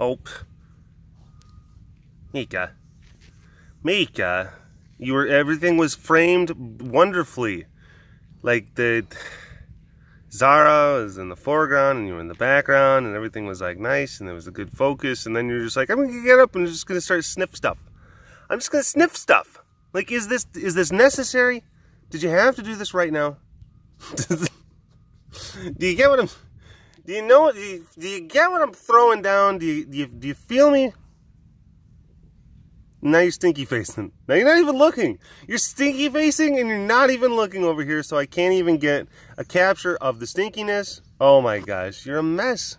Oh. Mika. Mika. Everything was framed wonderfully. Like the Zara was in the foreground and you were in the background and everything was like nice and there was a good focus, and then you're just like, I'm gonna get up and I'm just gonna start sniff stuff. I'm just gonna sniff stuff. Like, is this necessary? Did you have to do this right now? Do you get what I'm? Do you know? Do you get what I'm throwing down? Do you feel me? Now you're stinky facing. Now you're not even looking. You're stinky facing and you're not even looking over here, so I can't even get a capture of the stinkiness. Oh my gosh, you're a mess.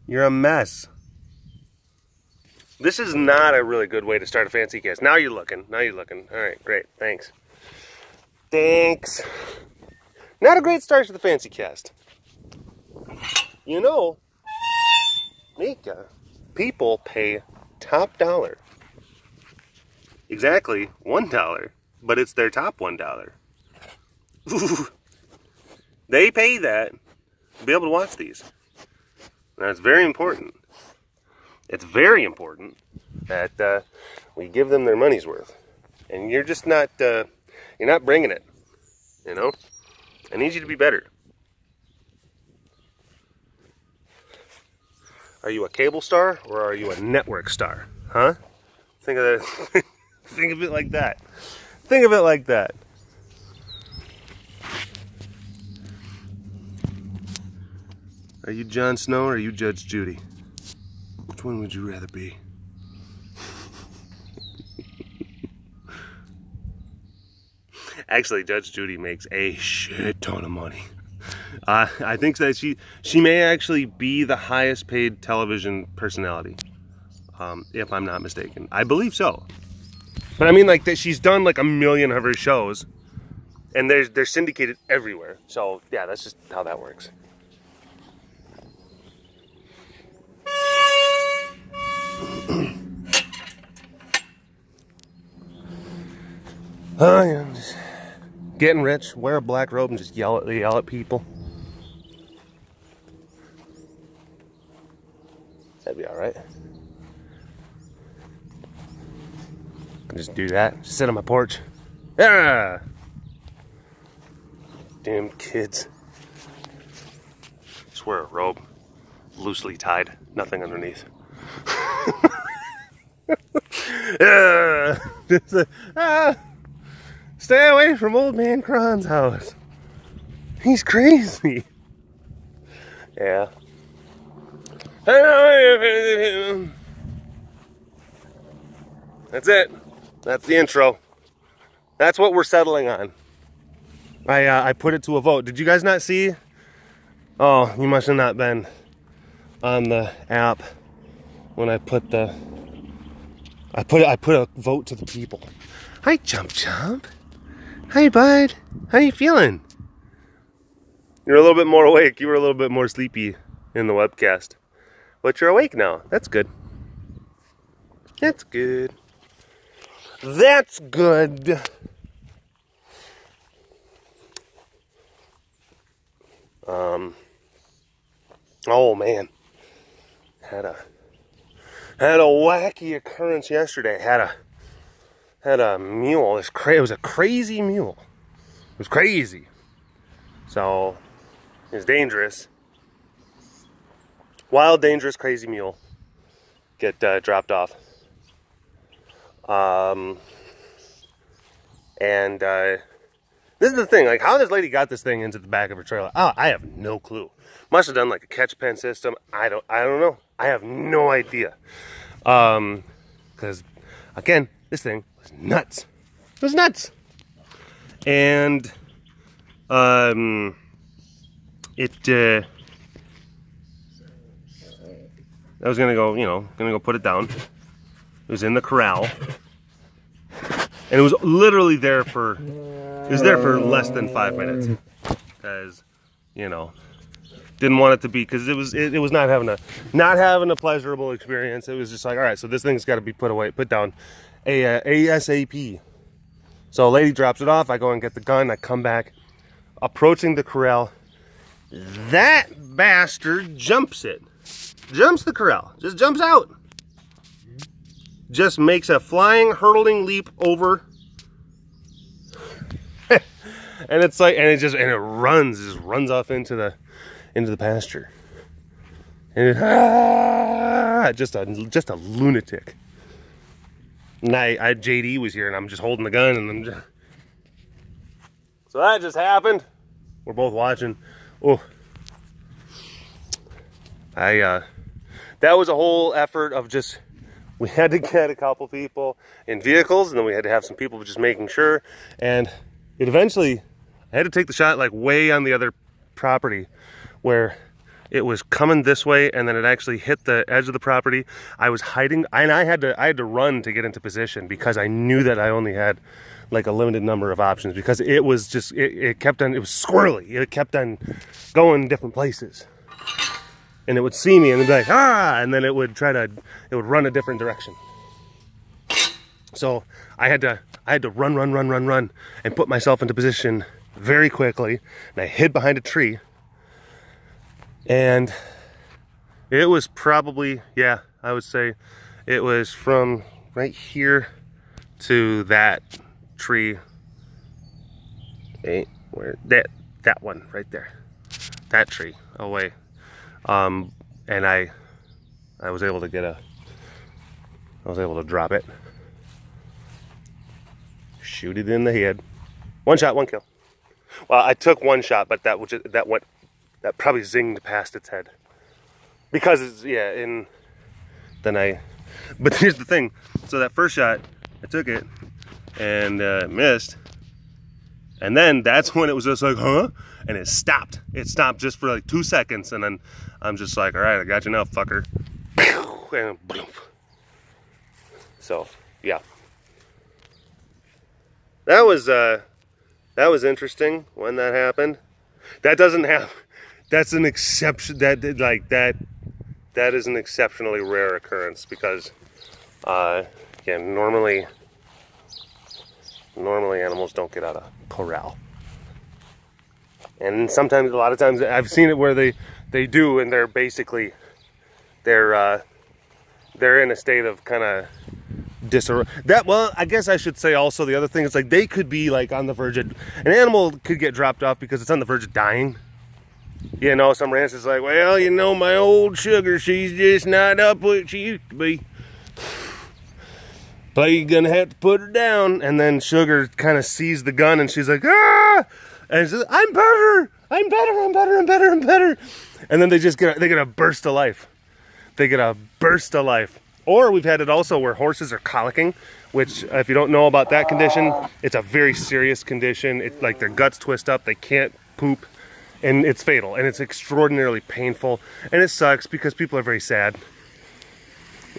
You're a mess. This is not a really good way to start a fancy cast. Now you're looking. Now you're looking. All right, great. Thanks. Thanks. Not a great start to the fancy cast. You know, Mika, people pay top dollar. Exactly $1, but it's their top $1. Ooh. They pay that to be able to watch these. Now it's very important. It's very important that we give them their money's worth, and you're just not you're not bringing it. You know, I need you to be better. Are you a cable star or are you a network star? Huh? Think of that. Think of it like that. Think of it like that. Are you Jon Snow or are you Judge Judy? Which one would you rather be? Actually, Judge Judy makes a shit ton of money. I think that she may actually be the highest paid television personality, if I'm not mistaken. I believe so. But I mean, like, that she's done like 1 million of her shows, and they're syndicated everywhere. So yeah, that's just how that works. Yeah, just getting rich, wear a black robe, and just yell at people. That'd be all right. Just do that. Just sit on my porch. Yeah. Damn kids. Just wear a robe, loosely tied, nothing underneath. Stay away from old man Kron's house. He's crazy. Yeah. That's it. That's the intro. That's what we're settling on. I put it to a vote. Did you guys not see? Oh, you must have not been on the app when I put a vote to the people. Hi, Chump Chump. Hi, bud. How you feeling? You're a little bit more awake. You were a little bit more sleepy in the webcast, but you're awake now. That's good. That's good. That's good. Oh man, had a wacky occurrence yesterday. Had a mule. It was a crazy mule. It was crazy. So it was dangerous. Wild, dangerous, crazy mule get dropped off. This is the thing, like, how this lady got this thing into the back of her trailer, oh, I have no clue. Must have done like a catch pen system. I don't know. I have no idea. Because again, this thing was nuts. It was nuts. And I was gonna go put it down. It was in the corral. And it was literally there for less than 5 minutes. Because, didn't want it to be, because it was not having a pleasurable experience. It was just like, all right, so this thing's got to be put down ASAP. So a lady drops it off. I go and get the gun. I come back, approaching the corral. That bastard jumps it. jumps the corral, just jumps out. Just makes a flying, hurtling leap over. And it's like, and it runs, just runs off into the pasture. And it, just a lunatic. And JD was here, and I'm just holding the gun, and I'm just... So that just happened. We're both watching. Oh, that was a whole effort of just, we had to get a couple people in vehicles, and then we had to have some people just making sure. And it eventually, I had to take the shot like way on the other property where it was coming this way, and then it actually hit the edge of the property. I was hiding, and I had to run to get into position because I knew that I only had like a limited number of options, because it was just, it kept on, it was squirrely. It kept on going different places. And it would see me and it'd be like, ah, and then it would run a different direction. So I had to run and put myself into position very quickly. And I hid behind a tree. And it was probably, yeah, I would say it was from right here to that tree. Where that one right there. That tree away. And I was able to drop it, shoot it in the head. One shot, one kill. Well, I took one shot, but that probably zinged past its head. Because it's, yeah, but here's the thing. So that first shot, I took it and missed. And then that's when it was just like, huh? And it stopped. It stopped just for like 2 seconds, and then I'm just like, all right, I got you now, fucker. And boom. So, yeah. That was interesting when that happened. That's an exception. That is an exceptionally rare occurrence, because again, normally animals don't get out of corral. And sometimes, a lot of times, I've seen it where they do, and they're basically, they're in a state of kind of disarray. Well, I guess I should say also the other thing is, like, they could be like on the verge of, an animal could get dropped off because it's on the verge of dying. You know, some ranchers like, well, you know, my old Sugar, she's just not up what she used to be. But you're gonna have to put her down. And then Sugar kind of sees the gun, and she's like, ah! And she says, I'm better. And then they get a burst of life. They get a burst of life. Or we've had it also where horses are colicking, which, if you don't know about that condition, it's a very serious condition. It's like their guts twist up, they can't poop, and it's fatal, and it's extraordinarily painful, and it sucks because people are very sad.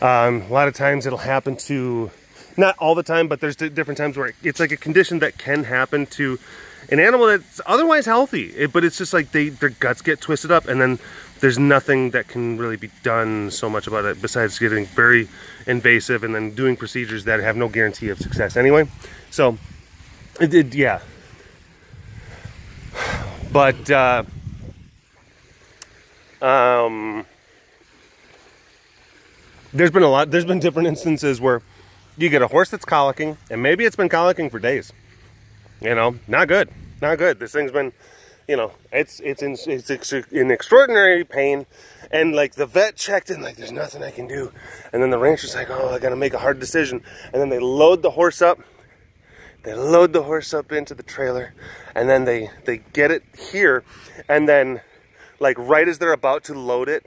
A lot of times it'll happen to, not all the time, but there's different times where it's like a condition that can happen to an animal that's otherwise healthy, but it's just like their guts get twisted up, and then there's nothing that can really be done so much about it besides getting very invasive and then doing procedures that have no guarantee of success anyway. So, yeah. But, there's been different instances where you get a horse that's colicking, and maybe it's been colicking for days. You know, not good. This thing's been, you know, it's in extraordinary pain, and like the vet checked in, like there's nothing I can do, and then the rancher's like, oh, I gotta make a hard decision, and then they load the horse up. They load the horse up into the trailer, and then they get it here, and then like right as they're about to load it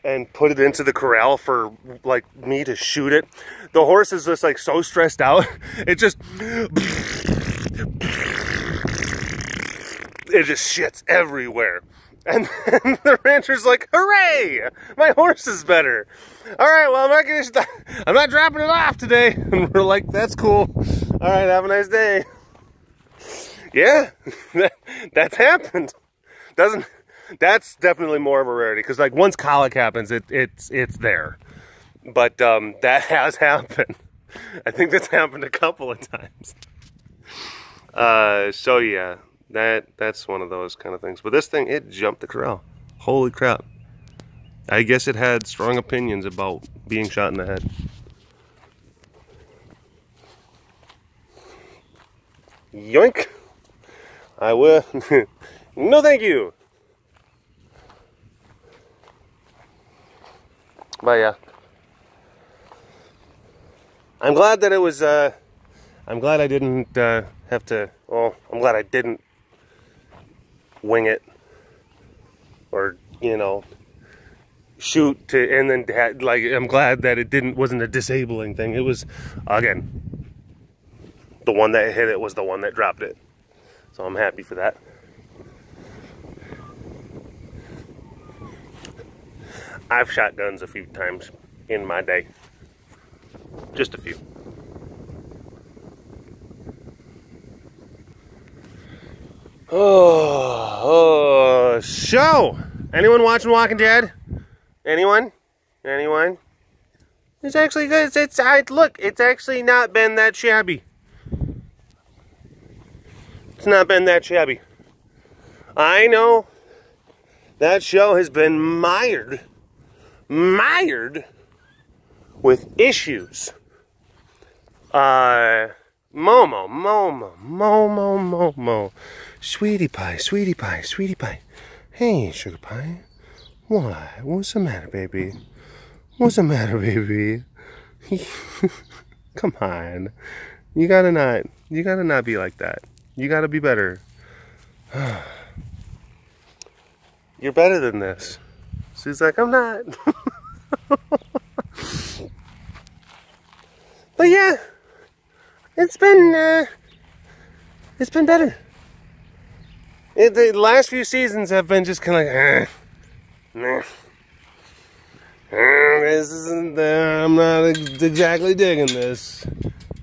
and put it into the corral for like me to shoot it, the horse is just like so stressed out, it just shits everywhere. And then the rancher's like, hooray, my horse is better. All right, well, I'm not dropping it off today. And we're like, that's cool. All right, have a nice day. Yeah, that's happened. That's definitely more of a rarity, because like once colic happens, it's there. But that has happened. I think that's happened a couple of times. So yeah, that's one of those kind of things. But this thing, it jumped the corral. Holy crap. I guess it had strong opinions about being shot in the head. Yoink! I will. No, thank you. But yeah, I'm glad that it was. I'm glad I didn't have to. Well, I'm glad I didn't wing it, or shoot to, and then like. I'm glad that it wasn't a disabling thing. It was, again, the one that hit it was the one that dropped it. So I'm happy for that. I've shot guns a few times in my day. Just a few. Oh, show! Anyone watching Walking Dead? Anyone? Anyone? It's actually good. Look, it's actually not been that shabby. It's not been that shabby. I know that show has been mired with issues. Momo. Sweetie pie. Hey, sugar pie. What? What's the matter, baby? What's the matter, baby? Come on. You gotta not be like that. You gotta be better. You're better than this. She's like, I'm not. But yeah, it's been better. The last few seasons have been just kind of like, nah. This isn't. I'm not exactly digging this.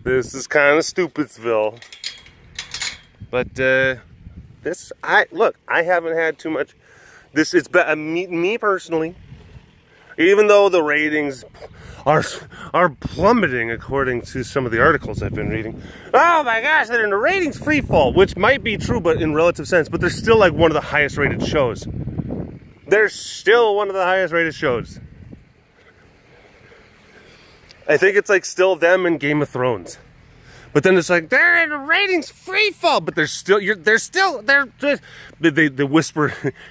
This is kind of Stupidsville. But I haven't had too much. It's me personally. Even though the ratings are plummeting according to some of the articles I've been reading. Oh my gosh, they're in a ratings free fall, which might be true, but in relative sense. But they're still like one of the highest rated shows. They're still one of the highest rated shows. I think it's like still them and Game of Thrones. But then it's like, they're in a ratings free fall, but they whisper,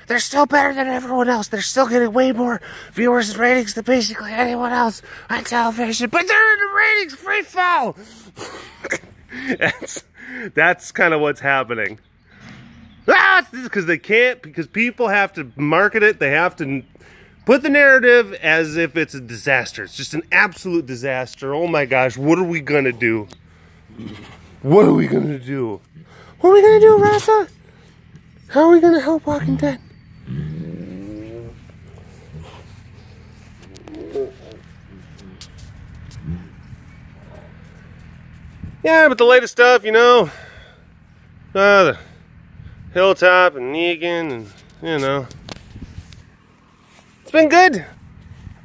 they're still better than everyone else. They're still getting way more viewers and ratings than basically anyone else on television, but they're in a ratings free fall. That's kind of what's happening. It's because they can't, because people have to market it. They have to put the narrative as if it's a disaster. It's just an absolute disaster. Oh my gosh, what are we gonna do? What are we gonna do? What are we gonna do, Rasa? How are we gonna help Walking Dead? Yeah, but the latest stuff, the Hilltop and Negan, and it's been good.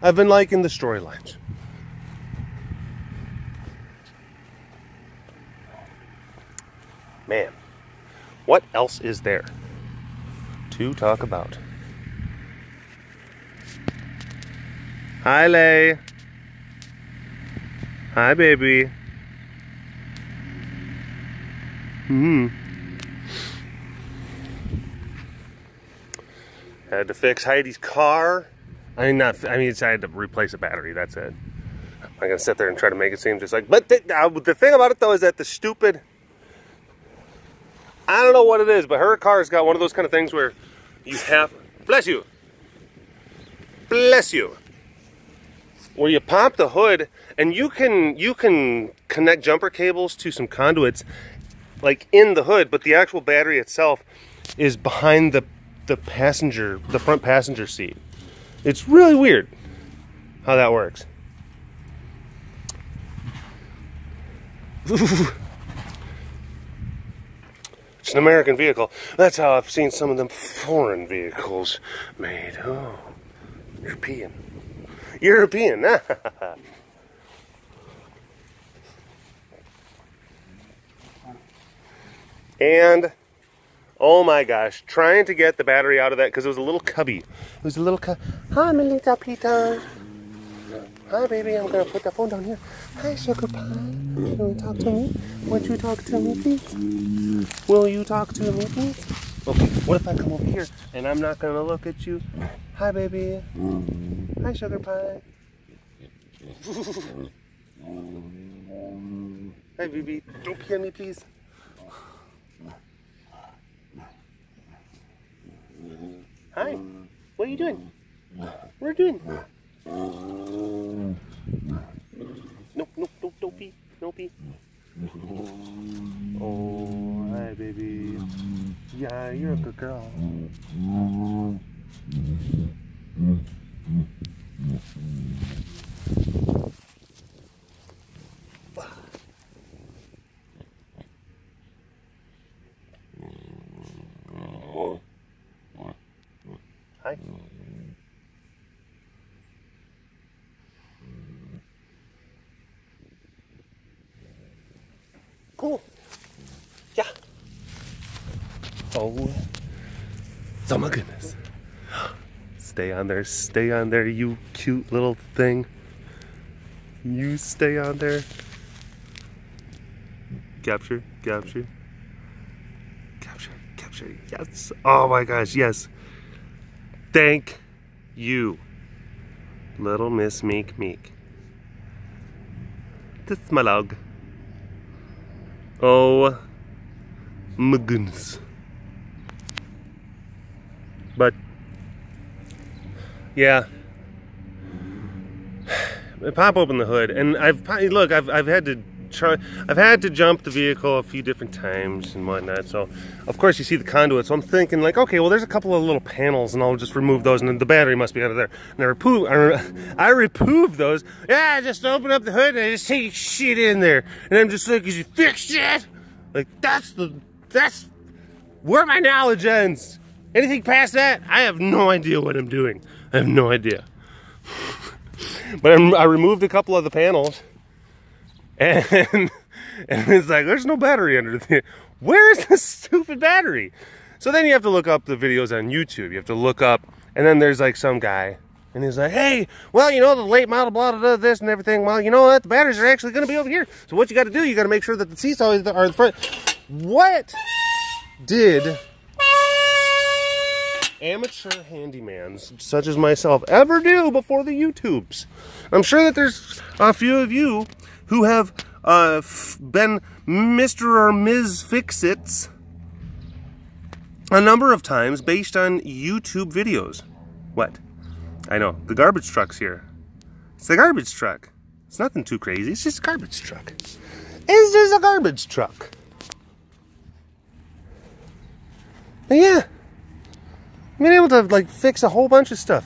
I've been liking the storylines. Man, what else is there to talk about? Hi, Lay. Hi, baby. Had to fix Heidi's car. I had to replace a battery. That's it. I'm not gonna sit there and try to make it seem just like. But the thing about it though is that the stupid. I don't know what it is, but her car's got one of those kind of things where you have, bless you, where you pop the hood and you can connect jumper cables to some conduits like in the hood, but the actual battery itself is behind the front passenger seat. It's really weird how that works. It's an American vehicle. That's how I've seen some of them foreign vehicles made. Oh, European. And, oh my gosh, trying to get the battery out of that, because it was a little cubby. It was a little Hi, my little Peter. Hi, baby. I'm gonna put the phone down here. Hi, sugar pie. Can you talk to me? Won't you talk to me, please? Will you talk to me, please? Okay, what if I come over here and I'm not gonna look at you? Hi, baby. Hi, sugar pie. Hi, baby. Don't kill me, please. Hi. What are you doing? What are you doing? Nope, nope, nope, don't pee. Don't pee. Oh, hi, baby. Yeah, you're a good girl. Hi. Cool. Yeah. Oh my goodness. Stay on there, you cute little thing. You stay on there. Capture. Yes. Oh my gosh, yes. Thank you, little Miss Meek. This is my log. Oh my goodness. But yeah, I pop open the hood, and I've had to jump the vehicle a few different times and whatnot. So of course you see the conduit. So I'm thinking like, okay, well there's a couple of little panels, and I'll just remove those, and then the battery must be out of there. And I remove those. Yeah, I just open up the hood and I just take shit in there, and I'm just like, you fixed it? Like that's where my knowledge ends. Anything past that, I have no idea what I'm doing. I have no idea. But I removed a couple of the panels, and it's like, there's no battery under there. Where is this stupid battery? So then you have to look up the videos on YouTube. You have to look up, and then there's like some guy, and he's like, hey, well, you know, the late model, blah, blah, blah, this and everything. Well, you know what? The batteries are actually going to be over here. So what you got to do, you got to make sure that the seats are in the front. What did amateur handymans such as myself ever do before the YouTubes? I'm sure that there's a few of you who have been Mr. or Ms. Fix-Its a number of times based on YouTube videos. What? I know, the garbage truck's here. It's the garbage truck. It's nothing too crazy, it's just a garbage truck. It's just a garbage truck. But yeah, I've been able to like fix a whole bunch of stuff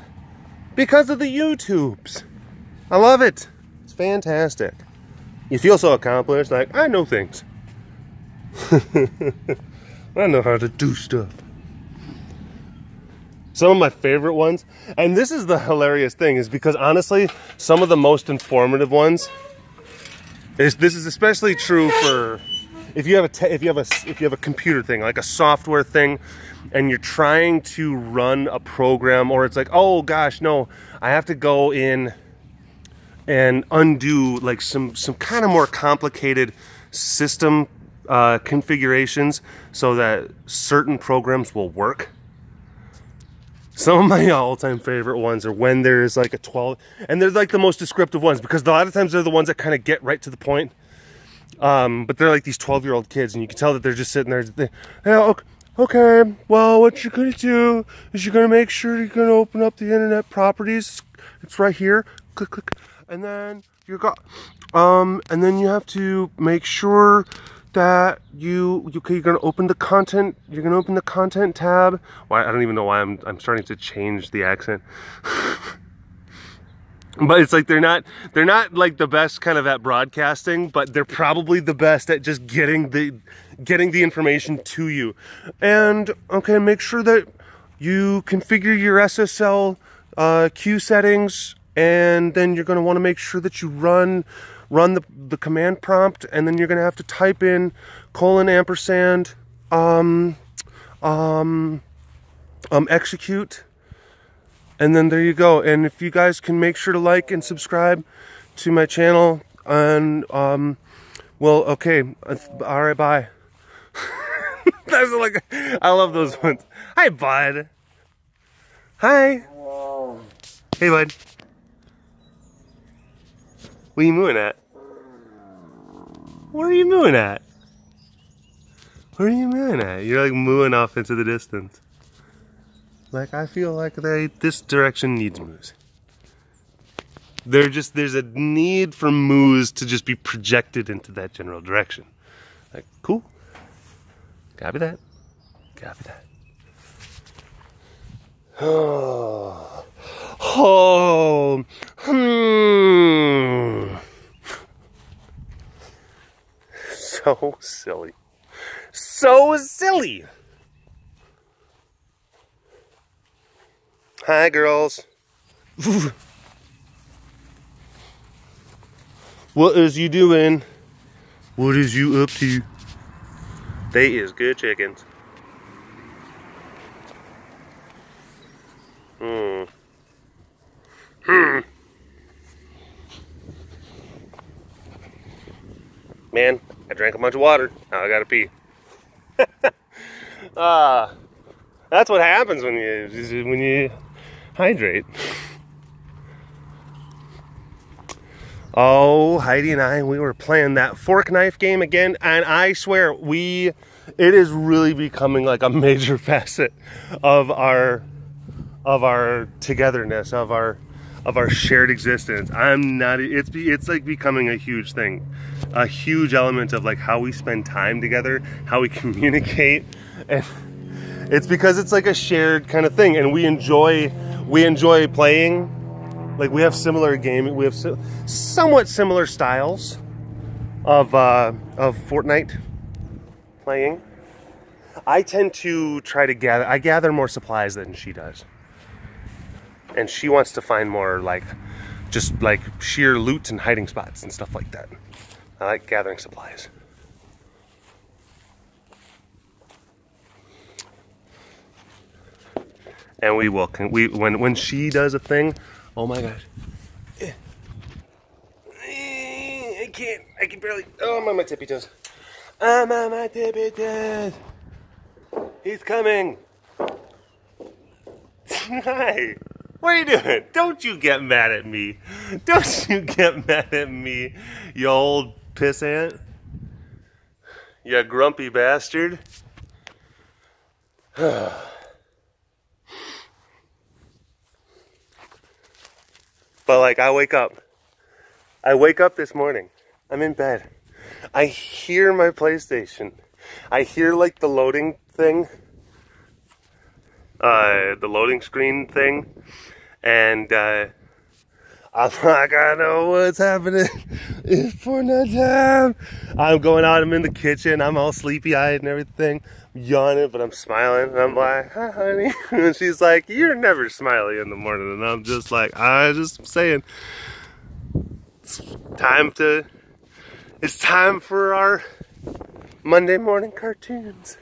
because of the YouTubes. I love it. It's fantastic. You feel so accomplished, like, I know things. I know how to do stuff. Some of my favorite ones, and this is the hilarious thing, is because honestly, some of the most informative ones, this is especially true for if you have a computer thing, like a software thing, and you're trying to run a program, or it's like, oh gosh, no, I have to go in and undo like some kind of more complicated system configurations so that certain programs will work. Some of my all-time favorite ones are when there's like a 12, and they're like the most descriptive ones because a lot of times they're the ones that kind of get right to the point. But they're like these 12-year-old kids, and you can tell that they're just sitting there. Hey, okay, well, what you're gonna do is you're gonna make sure you're gonna open up the internet properties. It's right here. Click, click, and then and then you have to make sure that you're gonna open the content. You're gonna open the content tab. Why? I don't even know why I'm starting to change the accent. But it's like they're not like the best kind of at broadcasting, but they're probably the best at just getting the information to you. And okay, make sure that you configure your SSL queue settings, and then you're going to want to make sure that you run the command prompt, and then you're going to have to type in :ampersand execute. And then there you go. And if you guys can make sure to like and subscribe to my channel, and well, okay, all right, bye. That's like, I love those ones. Hi, bud. Hi. Hey, bud. What are you mooing at? What are you mooing at? What are you mooing at? You're like mooing off into the distance. Like, I feel like this direction needs moos. There's a need for moos to just be projected into that general direction. Like, cool. Copy that. Copy that. Oh. Oh. So silly. So silly. Hi, girls. What is you doing? What is you up to? They is good chickens. Man, I drank a bunch of water. Now I gotta pee. That's what happens when you hydrate. Oh, Heidi and we were playing that fork knife game again, and I swear it is really becoming like a major facet of our togetherness, of our shared existence. It's like becoming a huge thing, a huge element of like how we spend time together, how we communicate, and it's because it's like a shared kind of thing, and we enjoy playing. Like, we have similar gaming, we have somewhat similar styles of Fortnite playing. I tend to try to gather more supplies than she does. And she wants to find more, like, just like sheer loot and hiding spots and stuff like that. I like gathering supplies. And when she does a thing, oh my gosh. I can barely, oh, I'm on my tippy toes. I'm on my tippy toes. He's coming. Hi. What are you doing? Don't you get mad at me. Don't you get mad at me, you old pissant. You grumpy bastard. But like, I wake up this morning, I'm in bed, I hear my PlayStation, I hear like the loading thing, the loading screen thing, and I'm like, I know what's happening, it's Fortnite time. I'm going out, I'm in the kitchen, I'm all sleepy-eyed and everything, I'm yawning, but I'm smiling, and I'm like, hi honey, and she's like, you're never smiley in the morning, and I'm just like, I'm just saying, it's time for our Monday morning cartoons.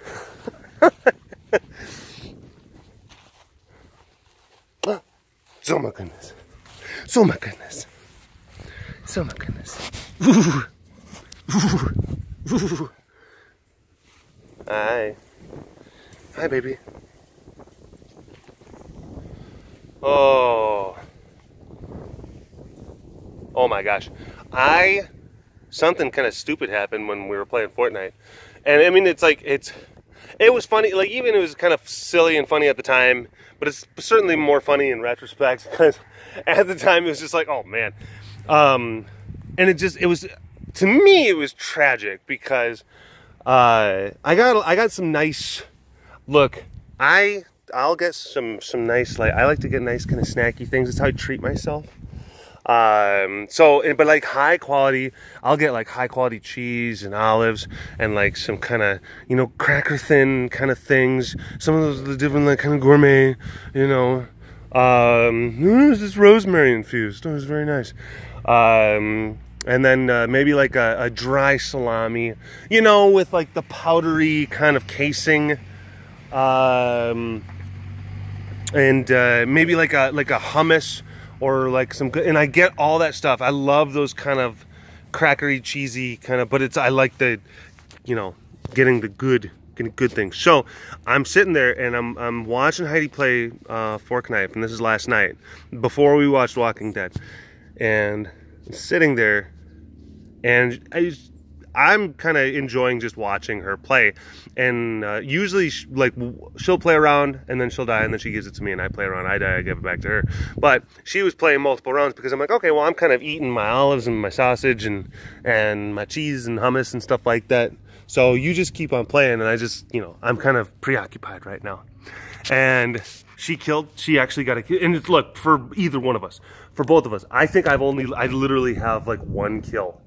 So my goodness. So my goodness. So my goodness. Ooh. Ooh. Ooh. Hi. Hi, baby. Oh. Oh my gosh. Something kind of stupid happened when we were playing Fortnite. And I mean, it was funny, like, even it was kind of silly and funny at the time, but it's certainly more funny in retrospect, because at the time it was just like, oh man. And it was, to me, it was tragic, because I got some nice, look, I'll get some nice, like, I like to get nice kind of snacky things. That's how I treat myself. But like high quality, I'll get like high quality cheese and olives and like some kind of, you know, cracker thin kind of things. Some of those the different like kind of gourmet, you know. This is rosemary infused. Oh, it's very nice. And then maybe like a dry salami, you know, with like the powdery kind of casing. and maybe like a hummus or like some good, and I get all that stuff. I love those kind of crackery, cheesy kind of, but I like the, you know, getting good things. So I'm sitting there and I'm watching Heidi play fork knife, and this is last night before we watched Walking Dead, and I'm sitting there and I'm kind of enjoying just watching her play. And usually she'll play around and then she'll die and then she gives it to me and I play around, I die, I give it back to her. But she was playing multiple rounds because I'm like, okay, well, I'm kind of eating my olives and my sausage and my cheese and hummus and stuff like that. So you just keep on playing, and I just, you know, I'm kind of preoccupied right now. And she actually got a kill. And look, for either one of us, for both of us, I think I literally have like 1 kill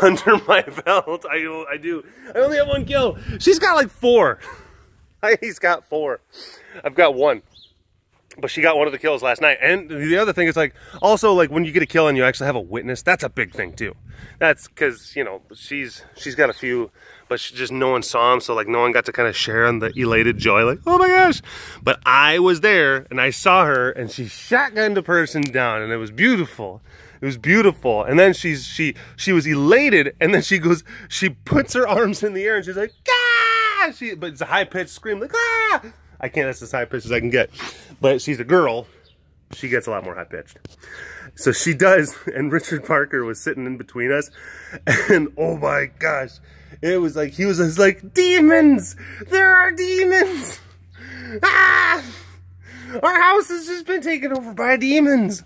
under my belt. I only have 1 kill. She's got like 4. He's got 4. I've got 1. But she got one of the kills last night. And the other thing is, like, also, like, when you get a kill and you actually have a witness, that's a big thing too. That's because, you know, she's got a few, but no one saw him, so like no one got to kind of share on the elated joy, like, oh my gosh. But I was there and I saw her and she shotgunned a person down, and it was beautiful. It was beautiful. And then she was elated, and then she puts her arms in the air and she's like, ah! But it's a high-pitched scream, like, ah! I can't, that's as high-pitched as I can get. But she's a girl. She gets a lot more high-pitched. So she does, and Richard Parker was sitting in between us, and oh my gosh, it was like, he was just like, demons! There are demons! Ah! Our house has just been taken over by demons!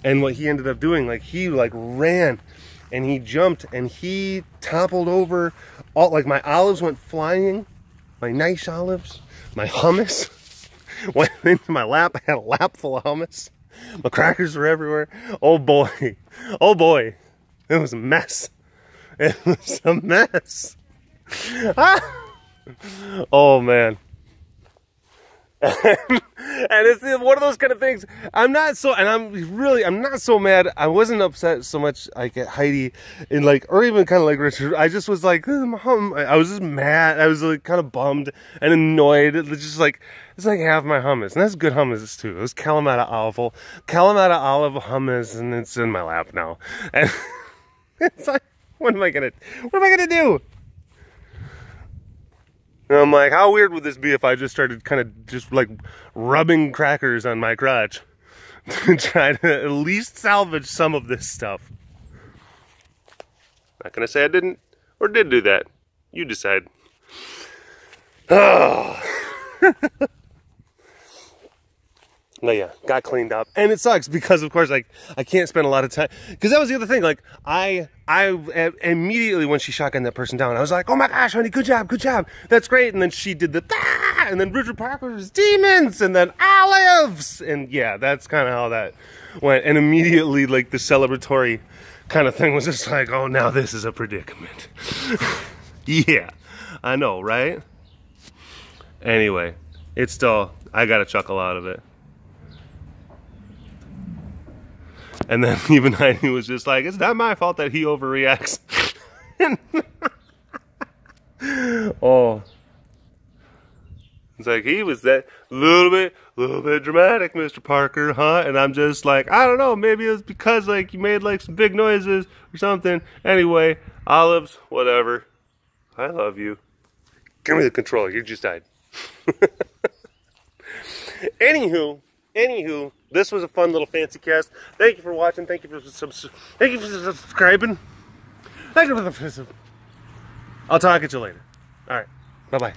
And what he ended up doing, like, he like ran, and he jumped, and he toppled over, all, like, my olives went flying, my nice olives, my hummus went into my lap. I had a lap full of hummus. My crackers were everywhere. Oh boy. Oh boy. It was a mess. It was a mess. Ah. Oh man. And it's one of those kind of things. I'm not so mad. I wasn't upset so much like at Heidi and like, or even kind of like Richard. I just was like, I was just mad. I was like kind of bummed and annoyed. It was just like, it's like half my hummus, and that's good hummus too. It was Kalamata olive hummus, and it's in my lap now. And it's like, what am I gonna do? And I'm like, how weird would this be if I just started kind of just like rubbing crackers on my crotch to try to at least salvage some of this stuff? Not gonna say I didn't or did do that. You decide. Oh. But yeah, got cleaned up, and it sucks because of course, like, I can't spend a lot of time, because that was the other thing. Like, I immediately when she shotgunned that person down, I was like, oh my gosh, honey, good job, that's great. And then she did the ah! And then Richard Parker's demons, and then olives, and yeah, that's kind of how that went. And immediately, like, the celebratory kind of thing was just like, oh, now this is a predicament. Yeah, I know, right? Anyway, it's still, I got a chuckle out of it. And then even Heidi was just like, it's not my fault that he overreacts. Oh. It's like, he was that little bit dramatic, Mr. Parker, huh? And I'm just like, I don't know, maybe it was because, like, you made, like, some big noises or something. Anyway, olives, whatever. I love you. Give me the controller, you just died. Anywho, this was a fun little fancy cast. Thank you for watching. Thank you for subscribing. Thank you for the. I'll talk at you later. All right. Bye-bye.